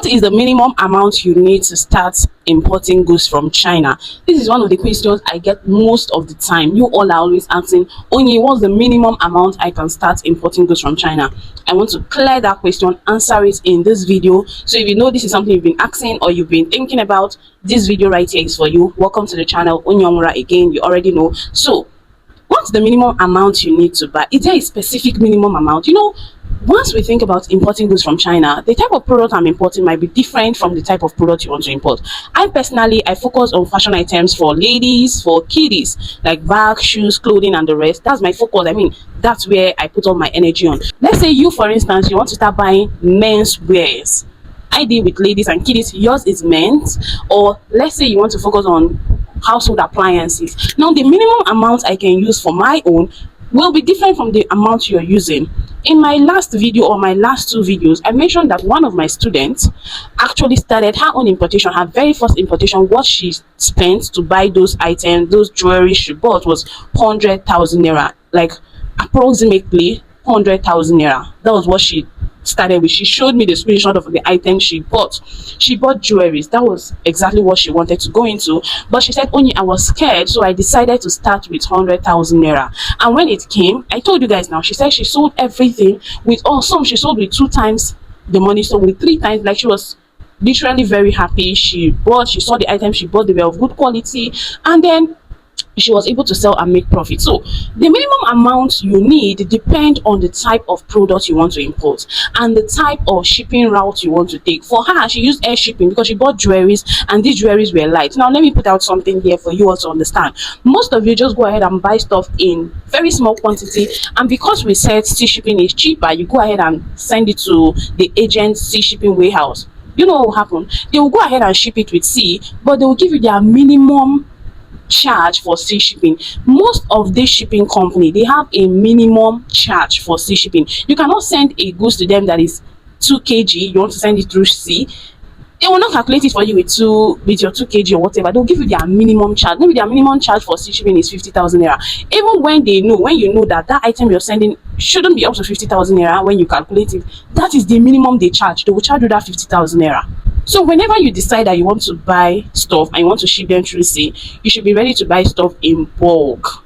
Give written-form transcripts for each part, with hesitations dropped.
is the minimum amount you need to start importing goods from China? This is one of the questions I get most of the time. You all are always asking, Onye, what's the minimum amount I can start importing goods from China? I want to clear that question, answer it in this video. So if you know this is something you've been asking or you've been thinking about, this video right here is for you. Welcome to the channel, Onyomura again. You already know. So what's the minimum amount you need to buy? Is there a specific minimum amount? You know, once we think about importing goods from China, the type of product I'm importing might be different from the type of product you want to import. I focus on fashion items for ladies, for kiddies, like bags, shoes, clothing, and the rest. That's my focus. I mean, that's where I put all my energy on. Let's say you, for instance, you want to start buying men's wears. I deal with ladies and kiddies. Yours is men's. Or let's say you want to focus on household appliances. Now, the minimum amount I can use for my own will be different from the amount you're using. In my last video or my last two videos, I mentioned that one of my students actually started her own importation. Her very first importation, what she spent to buy those items, those jewelry she bought, was 100,000 naira, like approximately 100,000 naira. That was what she started with. She showed me the screenshot of the item she bought. She bought jewelries. That was exactly what she wanted to go into, but she said, only I was scared, so I decided to start with 100,000 naira. And when it came, I told you guys now, she said she sold everything with, some she sold with 2 times the money, so with 3 times. Like, she was literally very happy. She saw the items she bought, they were of good quality, and then she was able to sell and make profit. So the minimum amount you need depend on the type of product you want to import and the type of shipping route you want to take. For her, she used air shipping because she bought jewelries, and these jewelries were light. Now let me put out something here for you all to understand. Most of you just go ahead and buy stuff in very small quantity, and because we said sea shipping is cheaper, you go ahead and send it to the agent sea shipping warehouse. You know what will happen? They will go ahead and ship it with sea, but they will give you their minimum charge for sea shipping. Most of these shipping company, they have a minimum charge for sea shipping. You cannot send a goods to them that is 2 kg. You want to send it through sea, they will not calculate it for you with your 2 kg or whatever. They'll give you their minimum charge. Maybe their minimum charge for sea shipping is 50,000 naira. Even when you know that item you're sending shouldn't be up to 50,000 naira, when you calculate it, that is the minimum they charge. They will charge you that 50,000 naira. So whenever you decide that you want to buy stuff and you want to ship them through sea, you should be ready to buy stuff in bulk.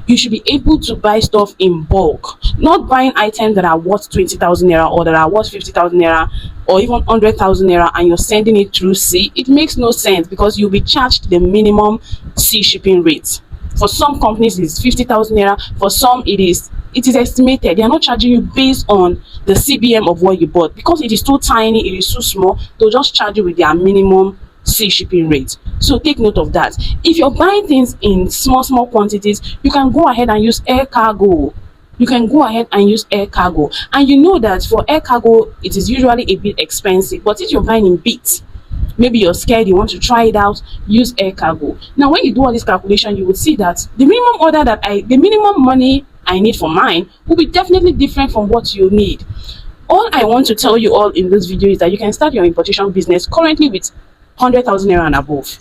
You should be able to buy stuff in bulk, not buying items that are worth 20,000 naira or that are worth 50,000 naira or even 100,000 naira and you're sending it through sea. It makes no sense because you'll be charged the minimum sea shipping rate. For some companies it's 50,000 naira, for some it is estimated. They are not charging you based on the CBM of what you bought because it is too tiny, it is too small. They'll just charge you with their minimum sea shipping rate. So take note of that. If you're buying things in small quantities, you can go ahead and use air cargo. And you know that for air cargo it is usually a bit expensive, but if you're buying in bits, maybe you're scared, you want to try it out, use air cargo. Now when you do all this calculation, you will see that the minimum money I need for mine will be definitely different from what you need. All I want to tell you all in this video is that you can start your importation business currently with 100,000 naira and above.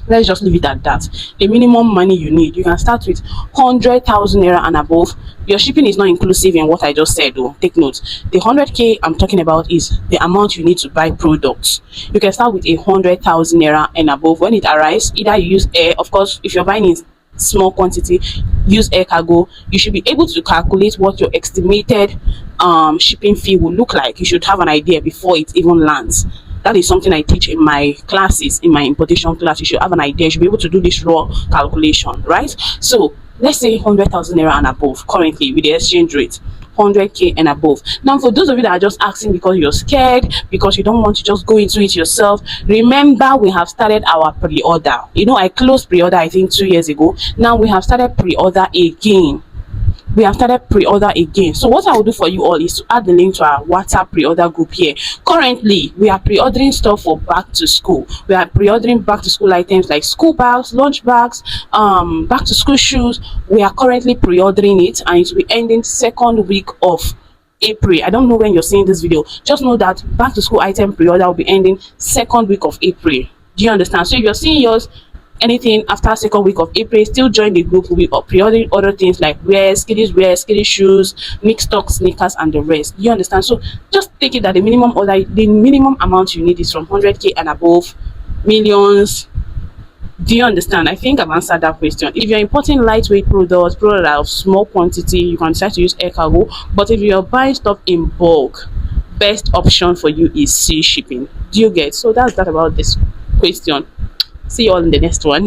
Let's just leave it at that. The minimum money you need, you can start with 100,000 naira and above. Your shipping is not inclusive in what I just said though. Take note, the 100k I'm talking about is the amount you need to buy products. You can start with 100,000 naira and above. When it arrives, either you use air, of course if you're buying in small quantity, use air cargo. You should be able to calculate what your estimated shipping fee will look like. You should have an idea before it even lands. That is something I teach in my classes, in my importation class. You should have an idea. You should be able to do this raw calculation, right? So let's say 100,000 naira and above currently with the exchange rate, 100k and above. Now for those of you that are just asking because you're scared, because you don't want to just go into it yourself, remember we have started our pre-order. You know, I closed pre-order I think 2 years ago. Now we have started pre-order again. So what I will do for you all is to add the link to our WhatsApp pre-order group here. Currently we are pre-ordering stuff for back to school. We are pre-ordering back to school items like school bags, lunch bags, back to school shoes. We are currently pre-ordering it, and it will be ending 2nd week of April. I don't know when you're seeing this video, just know that back to school item pre-order will be ending 2nd week of April. Do you understand? So if you're seeing yours anything after second week of April, still join the group. We'll be pre-ordering other things like wear, skiddies shoes, mixed stock sneakers, and the rest. You understand? So just take it that the minimum amount you need is from 100k and above, millions. Do you understand? I think I've answered that question. If you're importing lightweight products of small quantity, you can decide to use air cargo. But if you're buying stuff in bulk, best option for you is sea shipping. Do you get? So that's that about this question. See you all in the next one.